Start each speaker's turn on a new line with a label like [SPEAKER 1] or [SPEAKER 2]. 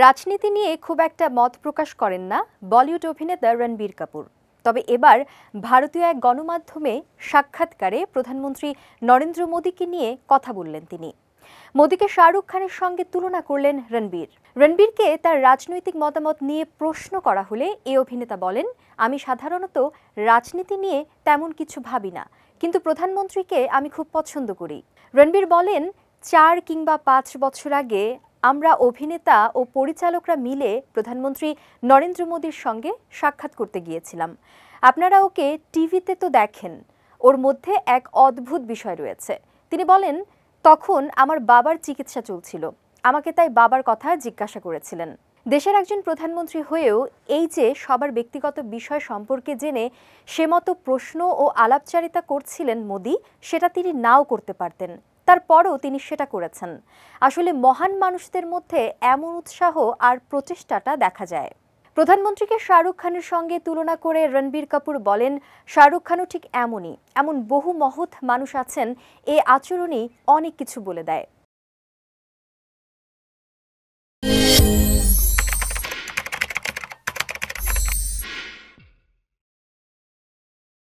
[SPEAKER 1] রাজনীতি নিয়ে খুব একটা মত প্রকাশ করেন না বলিউড অভিনেতা রণবীর কাপুর। তবে এবার ভারতীয় এক গণমাধ্যমে সাক্ষাৎকারে প্রধানমন্ত্রী নরেন্দ্র মোদীকে নিয়ে কথা বললেন তিনি। মোদীকে শাহরুখ খানের সঙ্গে তুলনা করলেন রণবীর। রণবীরকে তার রাজনৈতিক মতামত নিয়ে প্রশ্ন করা হলে এই অভিনেতা বলেন, আমি সাধারণত রাজনীতি নিয়ে তেমন কিছু ভাবি না, কিন্তু প্রধানমন্ত্রীকে আমি খুব পছন্দ করি। রণবীর বলেন, 4 কিংবা 5 বছর আগে আমরা অভিনেতা ও পরিচালকরা মিলে প্রধানমন্ত্রী নরেন্দ্র মোদীর সঙ্গে সাক্ষাৎ করতে গিয়েছিলাম। আপনারা ওকে টিভিতে তো দেখেন, ওর মধ্যে এক অদ্ভুত বিষয় রয়েছে। তিনি বলেন, তখন আমার বাবার চিকিৎসা চলছিল, আমাকে তাই বাবার কথা জিজ্ঞাসা করেছিলেন। দেশের একজন প্রধানমন্ত্রী হয়েও এই যে সবার ব্যক্তিগত বিষয় সম্পর্কে জেনে সে মতো প্রশ্ন ও আলাপচারিতা করছিলেন মোদী, সেটা তিনি নাও করতে পারতেন, তারপরও তিনি সেটা করেছেন। আসলে মহান মানুষদের মধ্যে এমন উৎসাহ আর প্রচেষ্টাটা দেখা যায়। প্রধানমন্ত্রীকে শাহরুখ খানের সঙ্গে তুলনা করে রণবীর কাপুর বলেন, শাহরুখ খানও ঠিক এমন বহু মহৎ মানুষ আছেন, এ আচরণই অনেক কিছু বলে দেয়।